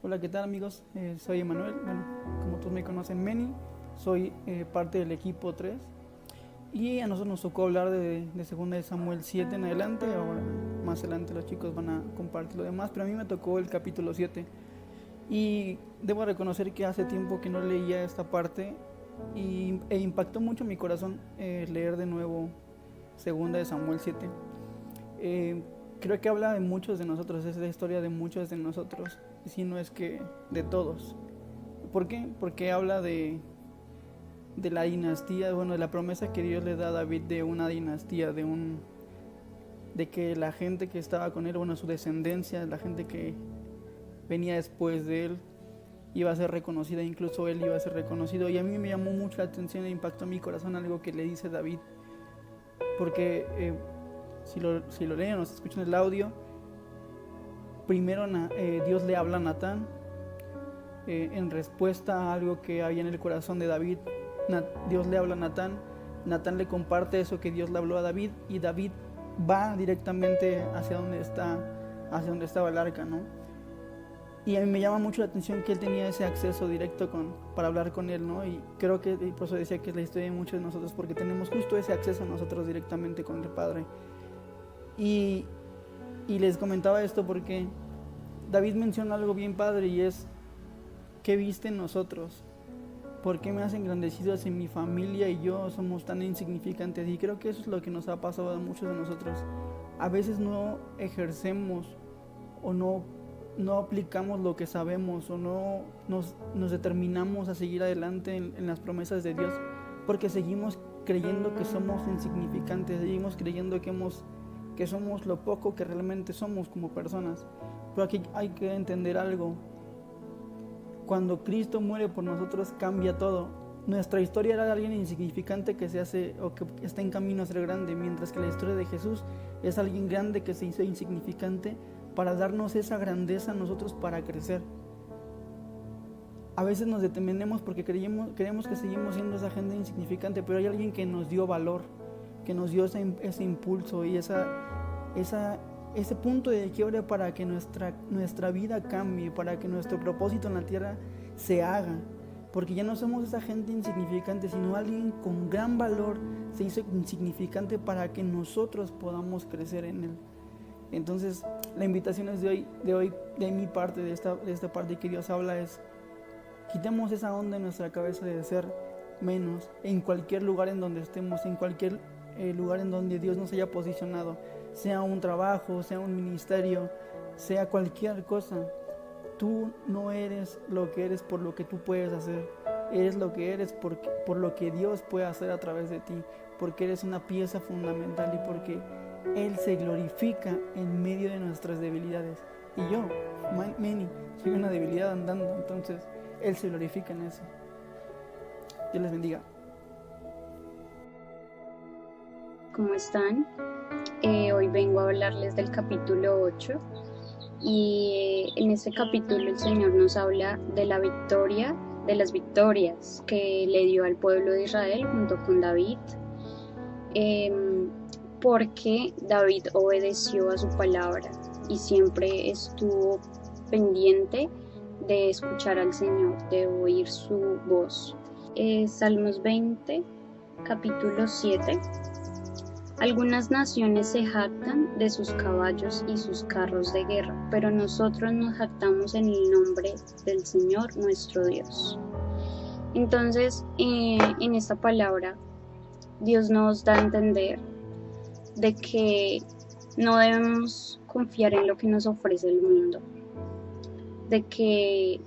Hola, ¿qué tal amigos? Soy Emanuel, bueno, como todos me conocen, Meni, soy parte del equipo 3 y a nosotros nos tocó hablar de 2 de Samuel 7 en adelante. Ahora más adelante los chicos van a compartir lo demás, pero a mí me tocó el capítulo 7 y debo reconocer que hace tiempo que no leía esta parte e impactó mucho mi corazón leer de nuevo 2 de Samuel 7. Eh, Creo que habla de muchos de nosotros, es la historia de muchos de nosotros, si no es que de todos. ¿Por qué? Porque habla de la dinastía, bueno, de la promesa que Dios le da a David de una dinastía, de que la gente que estaba con él, bueno, su descendencia, la gente que venía después de él, iba a ser reconocida, incluso él iba a ser reconocido. Y a mí me llamó mucho la atención e impactó mi corazón algo que le dice David, porque si lo leen o se escuchan el audio, primero Dios le habla a Natán en respuesta a algo que había en el corazón de David. Dios le habla a Natán, Natán le comparte eso que Dios le habló a David y David va directamente hacia donde estaba el arca, ¿no? Y a mí me llama mucho la atención que él tenía ese acceso directo para hablar con él, ¿no? Y creo que por eso decía que es la historia de muchos de nosotros, porque tenemos justo ese acceso nosotros directamente con el Padre. Y, y les comentaba esto porque David menciona algo bien padre y es: ¿qué viste en nosotros? ¿Por qué me has engrandecido si mi familia y yo somos tan insignificantes? Y creo que eso es lo que nos ha pasado a muchos de nosotros. A veces no ejercemos o no aplicamos lo que sabemos o no nos determinamos a seguir adelante en las promesas de Dios porque seguimos creyendo que somos insignificantes, seguimos creyendo que somos lo poco que realmente somos como personas. Pero aquí hay que entender algo: cuando Cristo muere por nosotros cambia todo. Nuestra historia era de alguien insignificante que se hace o que está en camino a ser grande, mientras que la historia de Jesús es alguien grande que se hizo insignificante para darnos esa grandeza a nosotros para crecer. A veces nos detenemos porque creemos que seguimos siendo esa gente insignificante, pero hay alguien que nos dio valor, que nos dio ese impulso y ese punto de quiebre para que nuestra vida cambie, para que nuestro propósito en la tierra se haga. Porque ya no somos esa gente insignificante, sino alguien con gran valor se hizo insignificante para que nosotros podamos crecer en él. Entonces, la invitación es de mi parte, de esta parte que Dios habla, es: quitemos esa onda en nuestra cabeza de ser menos en cualquier lugar en donde estemos, en cualquier lugar en donde Dios nos haya posicionado, sea un trabajo, sea un ministerio, sea cualquier cosa. Tú no eres lo que eres por lo que tú puedes hacer, eres lo que eres por lo que Dios puede hacer a través de ti, porque eres una pieza fundamental y porque Él se glorifica en medio de nuestras debilidades. Y yo, Manny, soy una debilidad andando, entonces Él se glorifica en eso. Dios les bendiga. ¿Cómo están? Hoy vengo a hablarles del capítulo 8 y en este capítulo el Señor nos habla de la victoria, de las victorias que le dio al pueblo de Israel junto con David, porque David obedeció a su palabra y siempre estuvo pendiente de escuchar al Señor, de oír su voz. Salmos 20, capítulo 7. Algunas naciones se jactan de sus caballos y sus carros de guerra, pero nosotros nos jactamos en el nombre del Señor nuestro Dios. Entonces, en esta palabra, Dios nos da a entender de que no debemos confiar en lo que nos ofrece el mundo, de que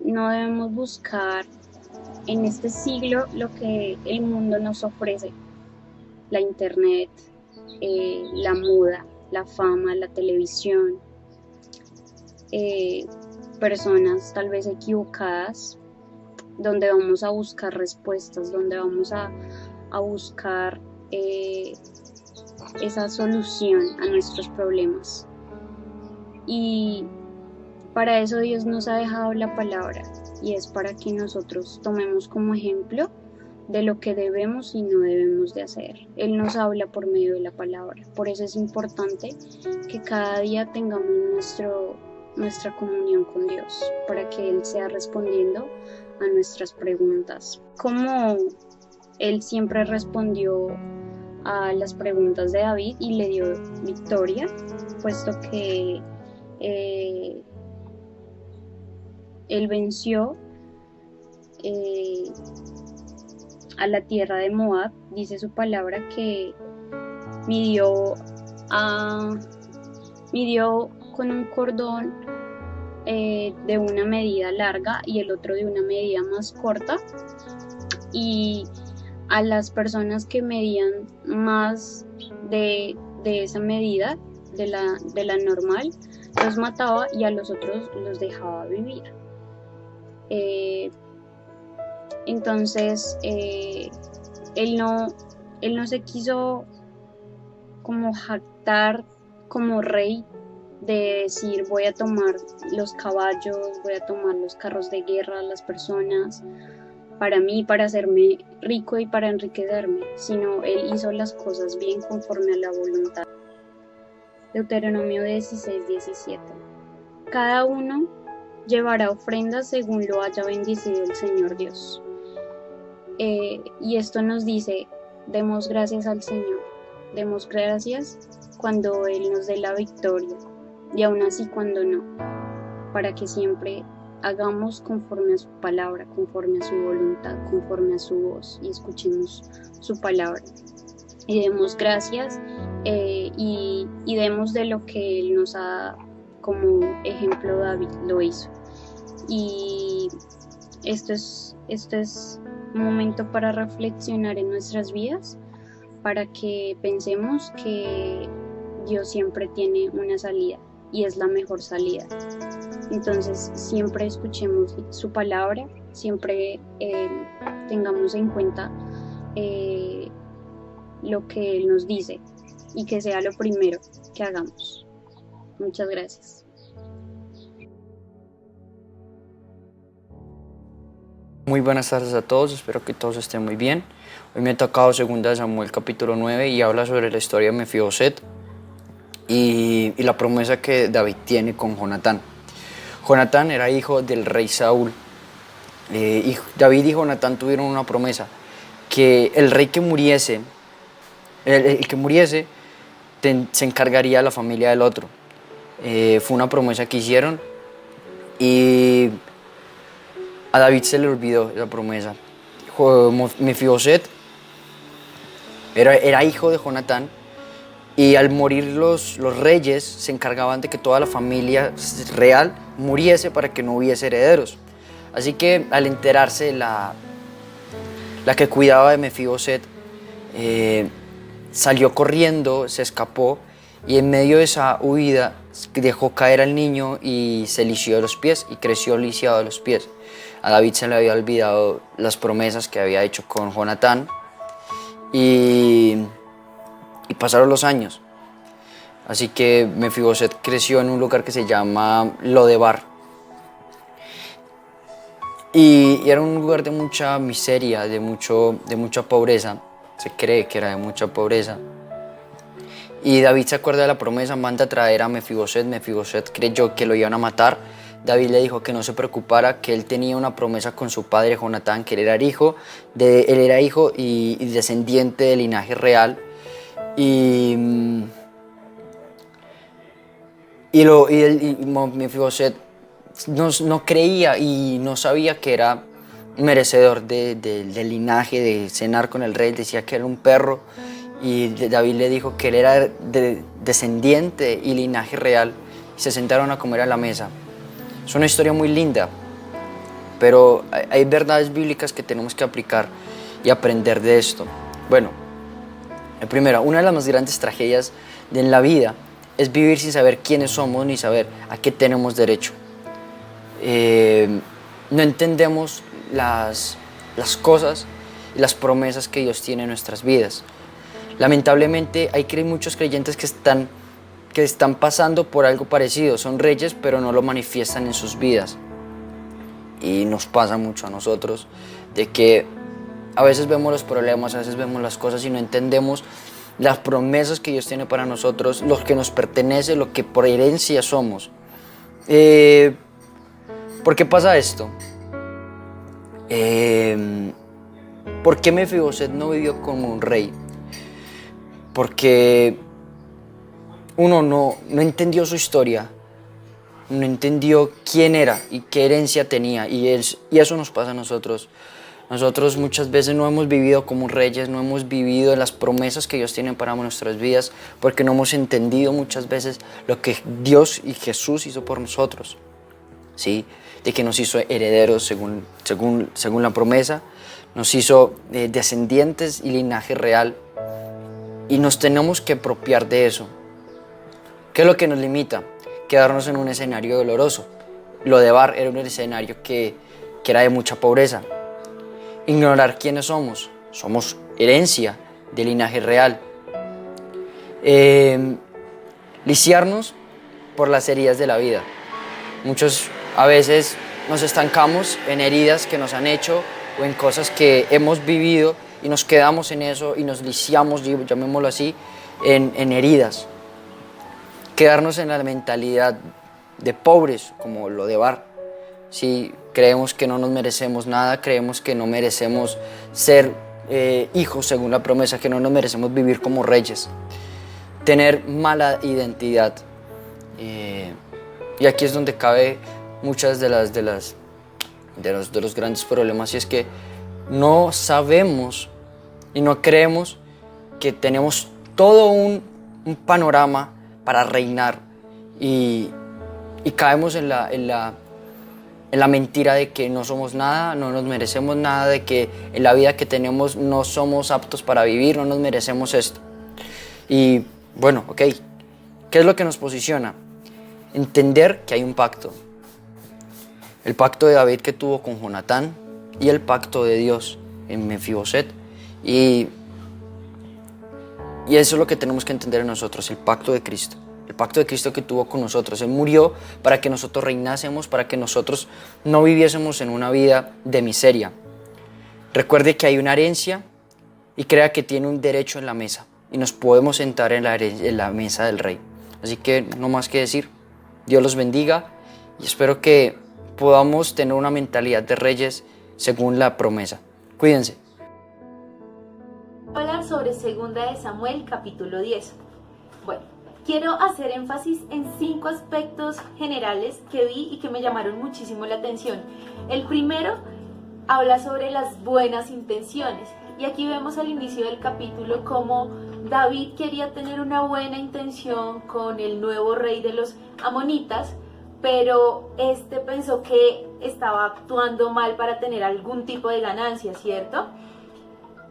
no debemos buscar en este siglo lo que el mundo nos ofrece: la internet, la moda, la fama, la televisión, personas tal vez equivocadas, donde vamos a buscar respuestas, donde vamos a buscar esa solución a nuestros problemas. Y para eso Dios nos ha dejado la palabra, y es para que nosotros tomemos como ejemplo de lo que debemos y no debemos de hacer. Él nos habla por medio de la palabra. Por eso es importante que cada día tengamos nuestra comunión con Dios, para que Él sea respondiendo a nuestras preguntas. Como Él siempre respondió a las preguntas de David y le dio victoria, puesto que Él venció a la tierra de Moab. Dice su palabra que midió con un cordón de una medida larga y el otro de una medida más corta, y a las personas que medían más de esa medida, de la normal, los mataba y a los otros los dejaba vivir. Entonces él no se quiso como jactar como rey de decir voy a tomar los caballos, voy a tomar los carros de guerra, las personas, para mí, para hacerme rico y para enriquecerme, sino él hizo las cosas bien conforme a la voluntad. Deuteronomio 16:17. Cada uno llevará ofrendas según lo haya bendecido el Señor Dios. Y esto nos dice, demos gracias al Señor, demos gracias cuando Él nos dé la victoria y aún así cuando no, para que siempre hagamos conforme a su palabra, conforme a su voluntad, conforme a su voz y escuchemos su palabra. Y demos gracias y demos de lo que Él nos ha dado, como ejemplo David lo hizo. Y esto es un momento para reflexionar en nuestras vidas, para que pensemos que Dios siempre tiene una salida y es la mejor salida. Entonces siempre escuchemos su palabra, siempre tengamos en cuenta lo que Él nos dice y que sea lo primero que hagamos. Muchas gracias. Muy buenas tardes a todos, espero que todos estén muy bien. Hoy me ha tocado 2 Samuel capítulo 9 y habla sobre la historia de Mefiboset y la promesa que David tiene con Jonatán. Jonatán era hijo del rey Saúl. Y David y Jonatán tuvieron una promesa, que el rey que muriese, el que muriese se encargaría de la familia del otro. Fue una promesa que hicieron y a David se le olvidó esa promesa. Mefiboset era hijo de Jonatán y al morir los reyes se encargaban de que toda la familia real muriese para que no hubiese herederos. Así que al enterarse la que cuidaba de Mefiboset salió corriendo, se escapó y en medio de esa huida dejó caer al niño y se lició de los pies y creció lisiado de los pies. A David se le había olvidado las promesas que había hecho con Jonatán y pasaron los años. Así que Mefiboset creció en un lugar que se llama Lodebar. Y era un lugar de mucha miseria, de mucha pobreza. Se cree que era de mucha pobreza. Y David se acuerda de la promesa, manda a traer a Mefiboset. Mefiboset creyó que lo iban a matar. David le dijo que no se preocupara, que él tenía una promesa con su padre Jonatán, que él era hijo y descendiente del linaje real. Y Mefiboset no creía y no sabía que era merecedor del linaje, de cenar con el rey. Decía que era un perro y David le dijo que él era descendiente y linaje real y se sentaron a comer a la mesa. Es una historia muy linda, pero hay verdades bíblicas que tenemos que aplicar y aprender de esto. Bueno, primero, una de las más grandes tragedias en la vida es vivir sin saber quiénes somos ni saber a qué tenemos derecho. No entendemos las cosas y las promesas que Dios tiene en nuestras vidas. Lamentablemente hay muchos creyentes que están pasando por algo parecido, son reyes pero no lo manifiestan en sus vidas. Y nos pasa mucho a nosotros de que a veces vemos los problemas, a veces vemos las cosas y no entendemos las promesas que Dios tiene para nosotros, lo que nos pertenece, lo que por herencia somos. ¿Por qué pasa esto? ¿Por qué Mefiboset no vivió como un rey? Porque uno no entendió su historia, no entendió quién era y qué herencia tenía, y eso nos pasa a nosotros. Nosotros muchas veces no hemos vivido como reyes, no hemos vivido las promesas que Dios tiene para nuestras vidas, porque no hemos entendido muchas veces lo que Dios y Jesús hizo por nosotros, ¿sí? De que nos hizo herederos según la promesa, nos hizo descendientes y linaje real, y nos tenemos que apropiar de eso. ¿Qué es lo que nos limita? Quedarnos en un escenario doloroso. Lo de Bar era un escenario que era de mucha pobreza. Ignorar quiénes somos. Somos herencia de linaje real. Lisiarnos por las heridas de la vida. Muchos a veces nos estancamos en heridas que nos han hecho o en cosas que hemos vivido y nos quedamos en eso y nos lisiamos, llamémoslo así, en heridas. Quedarnos en la mentalidad de pobres, como lo de Bar. Si creemos que no nos merecemos nada, creemos que no merecemos ser hijos según la promesa, que no nos merecemos vivir como reyes, tener mala identidad. Y aquí es donde cabe muchas de los grandes problemas, y es que no sabemos y no creemos que tenemos todo un panorama para reinar, y caemos en la mentira de que no somos nada, no nos merecemos nada, de que en la vida que tenemos no somos aptos para vivir, no nos merecemos esto. Y bueno, ok, ¿qué es lo que nos posiciona? Entender que hay un pacto. El pacto de David que tuvo con Jonatán y el pacto de Dios en Mefiboset. Y eso es lo que tenemos que entender en nosotros, el pacto de Cristo. El pacto de Cristo que tuvo con nosotros. Él murió para que nosotros reinásemos, para que nosotros no viviésemos en una vida de miseria. Recuerde que hay una herencia y crea que tiene un derecho en la mesa. Y nos podemos sentar en la mesa del rey. Así que no más que decir. Dios los bendiga y espero que podamos tener una mentalidad de reyes según la promesa. Cuídense. Hablar sobre 2 de Samuel capítulo 10. Bueno, quiero hacer énfasis en 5 aspectos generales que vi y que me llamaron muchísimo la atención. El primero habla sobre las buenas intenciones, y aquí vemos al inicio del capítulo cómo David quería tener una buena intención con el nuevo rey de los amonitas, pero este pensó que estaba actuando mal para tener algún tipo de ganancia, ¿cierto?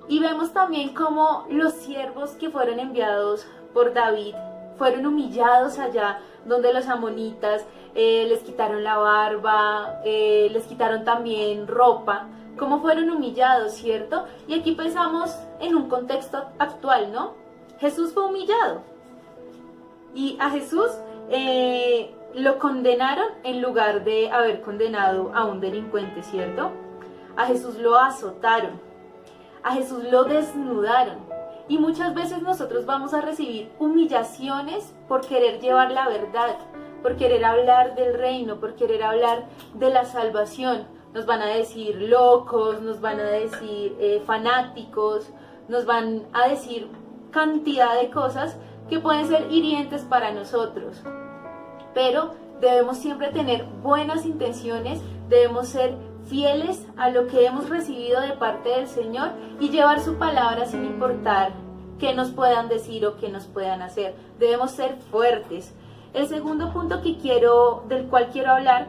Y vemos también cómo los siervos que fueron enviados por David fueron humillados allá donde los amonitas, les quitaron la barba, les quitaron también ropa, cómo fueron humillados, ¿cierto? Y aquí pensamos en un contexto actual, ¿no? Jesús fue humillado y a Jesús lo condenaron en lugar de haber condenado a un delincuente, ¿cierto? A Jesús lo azotaron, a Jesús lo desnudaron. Y muchas veces nosotros vamos a recibir humillaciones por querer llevar la verdad, por querer hablar del reino, por querer hablar de la salvación. Nos van a decir locos, nos van a decir fanáticos, nos van a decir cantidad de cosas que pueden ser hirientes para nosotros. Pero debemos siempre tener buenas intenciones, debemos ser fieles a lo que hemos recibido de parte del Señor y llevar su palabra sin importar qué nos puedan decir o qué nos puedan hacer. Debemos ser fuertes. El segundo punto del cual quiero hablar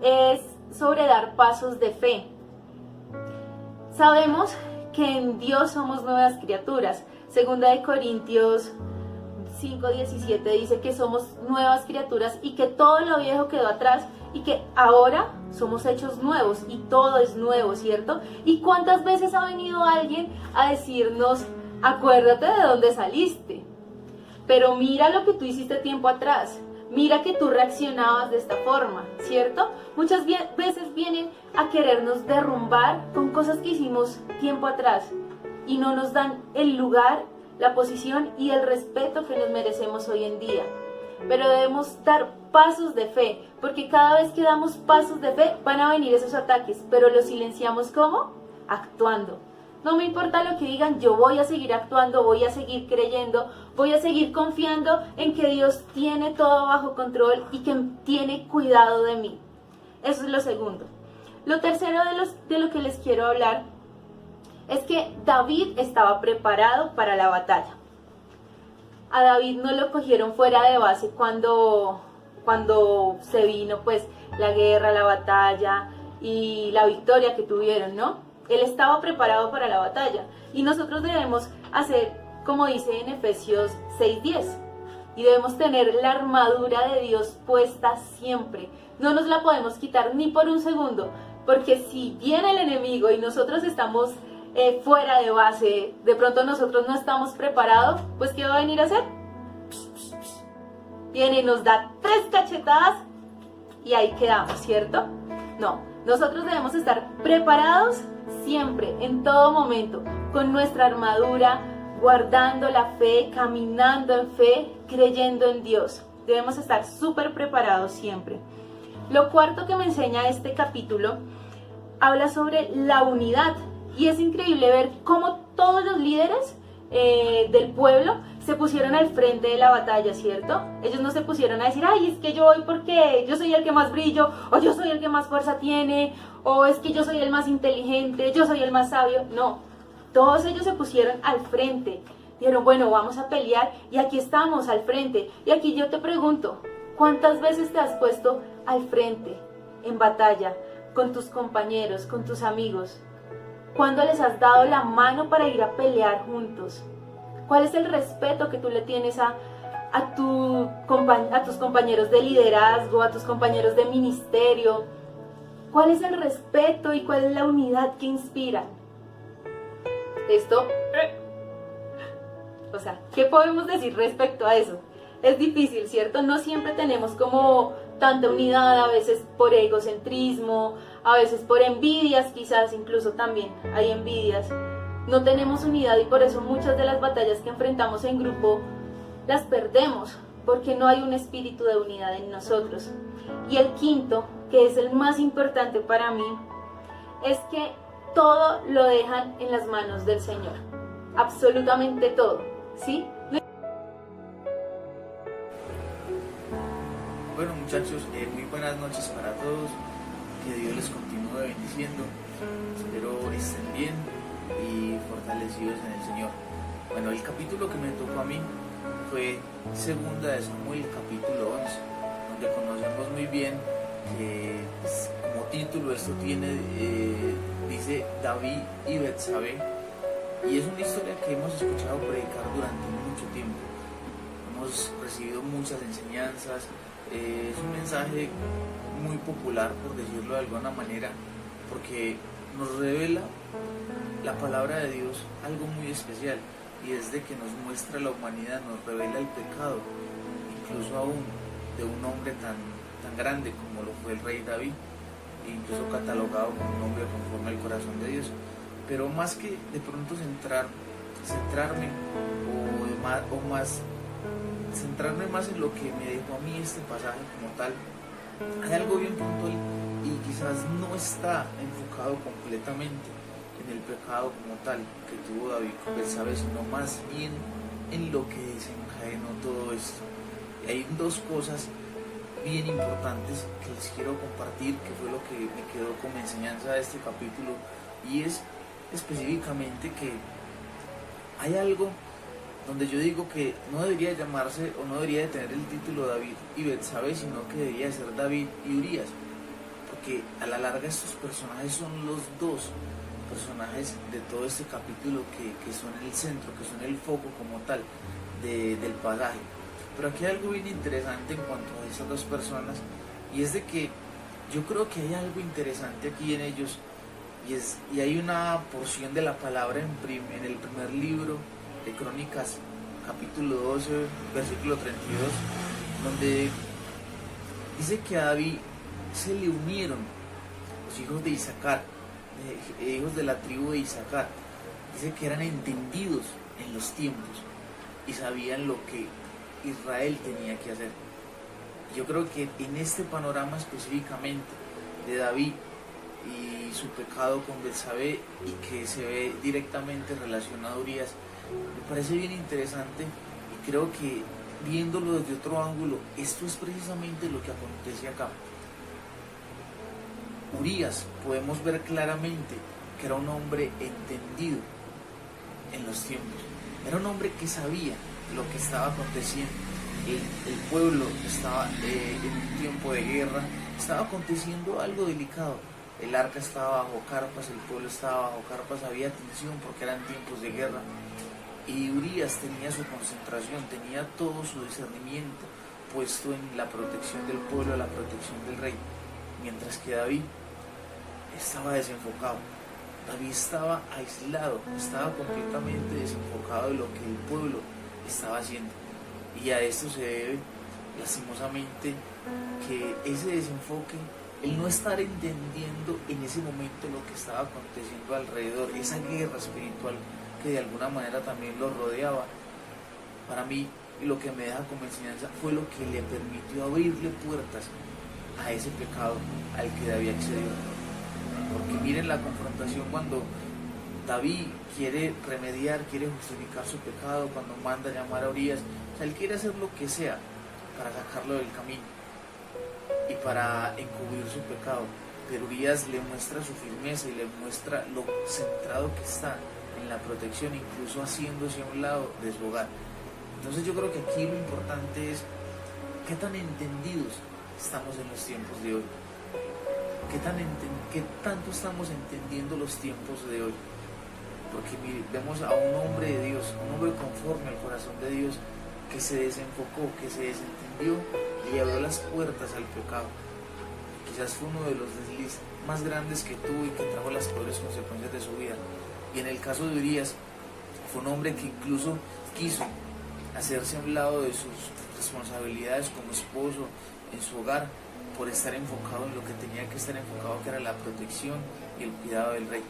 es sobre dar pasos de fe. Sabemos que en Dios somos nuevas criaturas. 2 de Corintios 5:17 dice que somos nuevas criaturas y que todo lo viejo quedó atrás y que ahora somos hechos nuevos y todo es nuevo, ¿cierto? ¿Y cuántas veces ha venido alguien a decirnos, acuérdate de dónde saliste, pero mira lo que tú hiciste tiempo atrás, mira que tú reaccionabas de esta forma, ¿cierto? Muchas veces vienen a querernos derrumbar con cosas que hicimos tiempo atrás y no nos dan el lugar, la posición y el respeto que nos merecemos hoy en día. pero debemos dar pasos de fe, porque cada vez que damos pasos de fe van a venir esos ataques, pero los silenciamos ¿cómo? Actuando. No me importa lo que digan, yo voy a seguir actuando, voy a seguir creyendo, voy a seguir confiando en que Dios tiene todo bajo control y que tiene cuidado de mí. Eso es lo segundo. Lo tercero de lo que les quiero hablar es que David estaba preparado para la batalla. A David no lo cogieron fuera de base cuando se vino pues la guerra, la batalla y la victoria que tuvieron, ¿no? Él estaba preparado para la batalla y nosotros debemos hacer como dice en Efesios 6:10 y debemos tener la armadura de Dios puesta siempre. No nos la podemos quitar ni por un segundo, porque si viene el enemigo y nosotros estamos fuera de base, de pronto nosotros no estamos preparados, pues ¿qué va a venir a hacer? Viene y nos da 3 cachetadas y ahí quedamos, ¿cierto? No, nosotros debemos estar preparados siempre, en todo momento, con nuestra armadura, guardando la fe, caminando en fe, creyendo en Dios. Debemos estar súper preparados siempre. Lo cuarto que me enseña este capítulo habla sobre la unidad. Y es increíble ver cómo todos los líderes del pueblo se pusieron al frente de la batalla, ¿cierto? Ellos no se pusieron a decir, ay, es que yo voy porque yo soy el que más brillo, o yo soy el que más fuerza tiene, o es que yo soy el más inteligente, yo soy el más sabio. No, todos ellos se pusieron al frente. Dijeron, bueno, vamos a pelear y aquí estamos al frente. Y aquí yo te pregunto, ¿cuántas veces te has puesto al frente en batalla con tus compañeros, con tus amigos? ¿Cuándo les has dado la mano para ir a pelear juntos? ¿Cuál es el respeto que tú le tienes a tus compañeros de liderazgo, a tus compañeros de ministerio? ¿Cuál es el respeto y cuál es la unidad que inspira? O sea, ¿qué podemos decir respecto a eso? Es difícil, ¿cierto? No siempre tenemos como tanta unidad, a veces por egocentrismo, a veces por envidias, quizás incluso también hay envidias. No tenemos unidad y por eso muchas de las batallas que enfrentamos en grupo las perdemos, porque no hay un espíritu de unidad en nosotros. Y el quinto, que es el más importante para mí, es que todo lo dejan en las manos del Señor. Absolutamente todo, ¿sí? Bueno muchachos, muy buenas noches para todos, que Dios les continúe bendiciendo, espero estén bien y fortalecidos en el Señor. Bueno, el capítulo que me tocó a mí fue Segunda de Samuel, capítulo 11, donde conocemos muy bien que pues, como título esto tiene, dice David y Betsabé, y es una historia que hemos escuchado predicar durante mucho tiempo, hemos recibido muchas enseñanzas. Es un mensaje muy popular, por decirlo de alguna manera, porque nos revela la palabra de Dios algo muy especial, y desde que nos muestra la humanidad, nos revela el pecado, incluso aún de un hombre tan grande como lo fue el rey David, incluso catalogado como un hombre conforme al corazón de Dios. Pero más que de pronto centrarme centrarme más en lo que me dejó a mí este pasaje como tal, hay algo bien puntual y quizás no está enfocado completamente en el pecado como tal que tuvo David con Betsabé, sino más bien en lo que desencadenó todo esto. Y hay dos cosas bien importantes que les quiero compartir, que fue lo que me quedó como enseñanza de este capítulo, y es específicamente que hay algo donde yo digo que no debería llamarse o no debería de tener el título David y Betsabé, sino que debería ser David y Urías, porque a la larga estos personajes son los dos personajes de todo este capítulo que son el centro, que son el foco como tal del pasaje. Pero aquí hay algo bien interesante en cuanto a esas dos personas, y es de que yo creo que hay algo interesante aquí en ellos, y hay una porción de la palabra en el primer libro de Crónicas, capítulo 12, versículo 32, donde dice que a David se le unieron los hijos de Isaacar, hijos de la tribu de Isaacar. Dice que eran entendidos en los tiempos y sabían lo que Israel tenía que hacer. Yo creo que en este panorama específicamente de David y su pecado con Betsabé, y que se ve directamente relacionado a Urías, me parece bien interesante, y creo que viéndolo desde otro ángulo, esto es precisamente lo que acontece acá. Urías, podemos ver claramente que era un hombre entendido en los tiempos, era un hombre que sabía lo que estaba aconteciendo. El pueblo estaba en un tiempo de guerra, estaba aconteciendo algo delicado. El arca estaba bajo carpas, el pueblo estaba bajo carpas, había tensión porque eran tiempos de guerra. Y Urías tenía su concentración, tenía todo su discernimiento puesto en la protección del pueblo, la protección del rey. Mientras que David estaba desenfocado. David estaba aislado, estaba completamente desenfocado de lo que el pueblo estaba haciendo. Y a esto se debe, lastimosamente, que ese desenfoque, el no estar entendiendo en ese momento lo que estaba aconteciendo alrededor, esa guerra espiritual que de alguna manera también lo rodeaba, para mí lo que me deja como enseñanza fue lo que le permitió abrirle puertas a ese pecado al que David accedió. Porque miren la confrontación cuando David quiere remediar, quiere justificar su pecado, cuando manda a llamar a Urías. O sea, él quiere hacer lo que sea para sacarlo del camino y para encubrir su pecado. Pero Urías le muestra su firmeza y le muestra lo centrado que está en la protección, incluso haciéndose a un lado de su hogar. Entonces yo creo que aquí lo importante es qué tan entendidos estamos en los tiempos de hoy. ¿Qué tanto estamos entendiendo los tiempos de hoy? Porque vemos a un hombre de Dios, un hombre conforme al corazón de Dios, que se desenfocó, que se desentendió y abrió las puertas al pecado. Quizás fue uno de los deslices más grandes que tuvo y que trajo las peores consecuencias de su vida. Y en el caso de Urías, fue un hombre que incluso quiso hacerse a un lado de sus responsabilidades como esposo en su hogar, por estar enfocado en lo que tenía que estar enfocado, que era la protección y el cuidado del rey.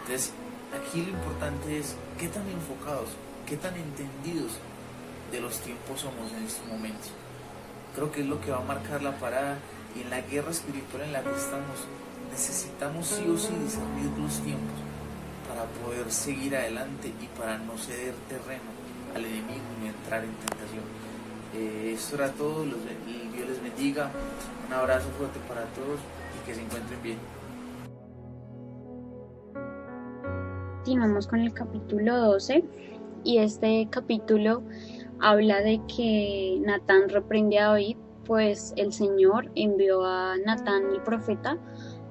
Entonces, aquí lo importante es qué tan enfocados, qué tan entendidos de los tiempos somos en estos momentos. Creo que es lo que va a marcar la parada, y en la guerra espiritual en la que estamos, necesitamos sí o sí discernir los tiempos para poder seguir adelante y para no ceder terreno al enemigo ni entrar en tentación. Esto era todo, Dios les bendiga, un abrazo fuerte para todos y que se encuentren bien. Continuamos con el capítulo 12, y este capítulo habla de que Natán reprende a David, pues el Señor envió a Natán el profeta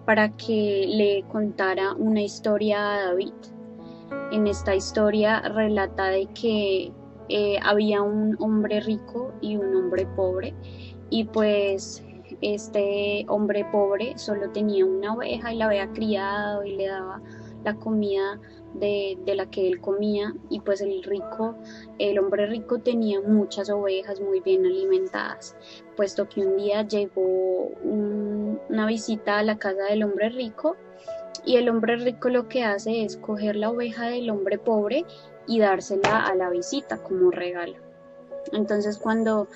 para que le contara una historia a David. En esta historia relata de que había un hombre rico y un hombre pobre, y pues este hombre pobre solo tenía una oveja y la había criado y le daba la comida de la que él comía, y pues el hombre rico tenía muchas ovejas muy bien alimentadas, puesto que un día llegó una visita a la casa del hombre rico, y el hombre rico lo que hace es coger la oveja del hombre pobre y dársela a la visita como regalo. Entonces cuando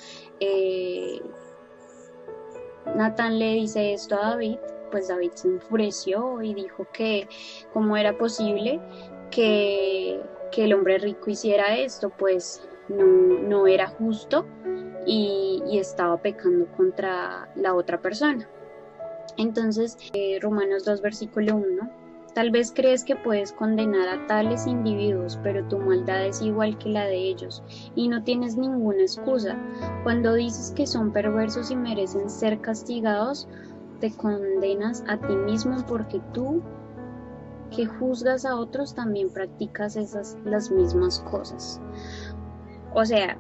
Natán le dice esto a David, pues David se enfureció y dijo que cómo era posible que el hombre rico hiciera esto, pues no era justo y estaba pecando contra la otra persona. Entonces, Romanos 2, versículo 1, tal vez crees que puedes condenar a tales individuos, pero tu maldad es igual que la de ellos, y no tienes ninguna excusa. Cuando dices que son perversos y merecen ser castigados, te condenas a ti mismo, porque tú, que juzgas a otros, también practicas las mismas cosas. O sea,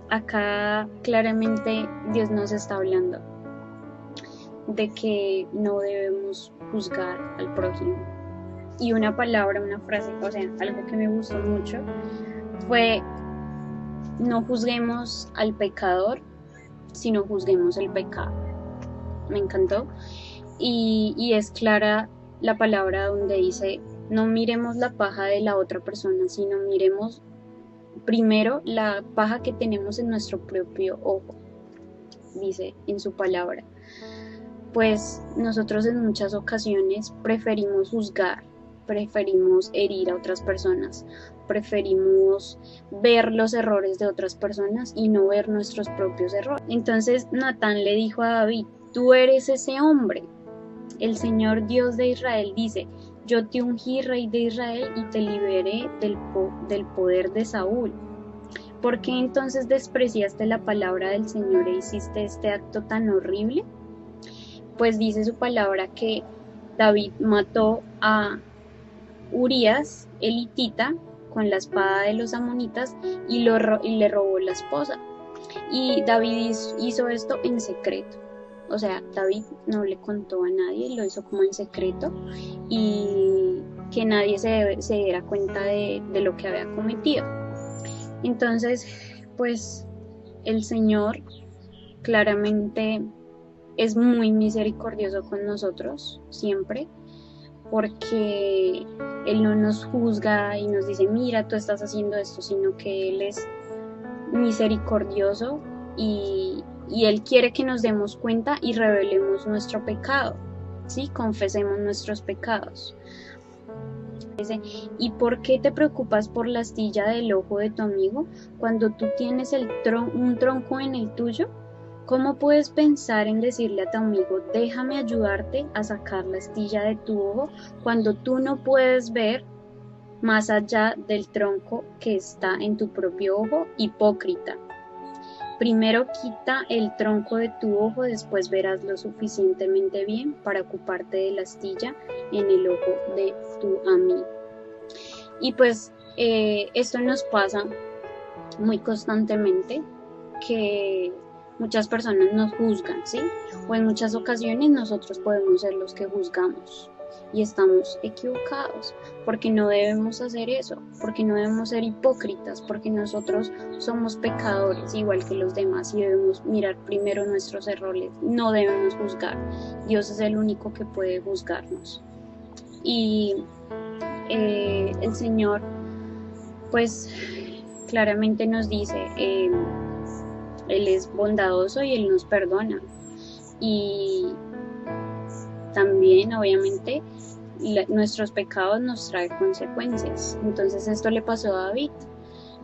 acá claramente Dios nos está hablando de que no debemos juzgar al prójimo. Y una frase, o sea, algo que me gustó mucho fue: no juzguemos al pecador, sino juzguemos el pecado. Me encantó. Y es clara la palabra donde dice: no miremos la paja de la otra persona, sino miremos primero la paja que tenemos en nuestro propio ojo. dice en su palabra. Pues nosotros en muchas ocasiones preferimos juzgar, preferimos herir a otras personas, preferimos ver los errores de otras personas y no ver nuestros propios errores. Entonces Natán le dijo a David: tú eres ese hombre. El Señor Dios de Israel dice: yo te ungí rey de Israel y te liberé del poder de Saúl. ¿Por qué entonces despreciaste la palabra del Señor e hiciste este acto tan horrible? Pues dice su palabra que David mató a Urías, el hitita, con la espada de los amonitas y le robó la esposa. Y David hizo esto en secreto. O sea, David no le contó a nadie, lo hizo como en secreto y que nadie se diera cuenta de lo que había cometido. Entonces, pues el Señor claramente es muy misericordioso con nosotros, siempre, porque Él no nos juzga y nos dice: mira, tú estás haciendo esto, sino que Él es misericordioso y Él quiere que nos demos cuenta y revelemos nuestro pecado, ¿sí? Confesemos nuestros pecados. ¿Y por qué te preocupas por la astilla del ojo de tu amigo cuando tú tienes un tronco en el tuyo? ¿Cómo puedes pensar en decirle a tu amigo: déjame ayudarte a sacar la astilla de tu ojo, cuando tú no puedes ver más allá del tronco que está en tu propio ojo? Hipócrita. Primero quita el tronco de tu ojo, después verás lo suficientemente bien para ocuparte de la astilla en el ojo de tu amigo. Y pues esto nos pasa muy constantemente, que muchas personas nos juzgan, ¿sí? O en muchas ocasiones nosotros podemos ser los que juzgamos y estamos equivocados, porque no debemos hacer eso, porque no debemos ser hipócritas, porque nosotros somos pecadores igual que los demás y debemos mirar primero nuestros errores, no debemos juzgar. Dios es el único que puede juzgarnos. Y el Señor pues claramente nos dice, Él es bondadoso y Él nos perdona. Y también obviamente nuestros pecados nos traen consecuencias. Entonces esto le pasó a David.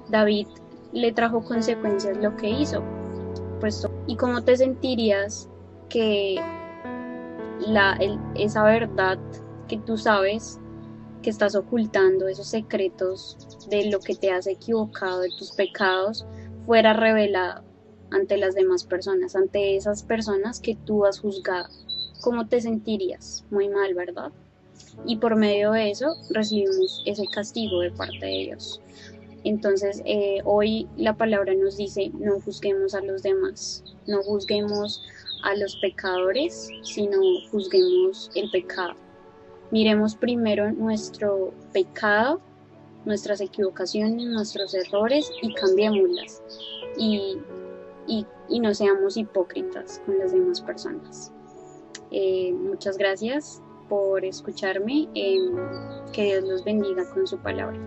David le trajo consecuencias lo que hizo. Pues, ¿y cómo te sentirías que esa verdad que tú sabes que estás ocultando, esos secretos de lo que te has equivocado, de tus pecados, fuera revelado ante las demás personas, ante esas personas que tú has juzgado? ¿Cómo te sentirías? Muy mal, ¿verdad? Y por medio de eso recibimos ese castigo de parte de Dios. Entonces hoy la palabra nos dice: no juzguemos a los demás, no juzguemos a los pecadores, sino juzguemos el pecado. Miremos primero nuestro pecado, nuestras equivocaciones, nuestros errores y cambiémoslas. Y no seamos hipócritas con las demás personas. Muchas gracias por escucharme. Que Dios los bendiga con su palabra.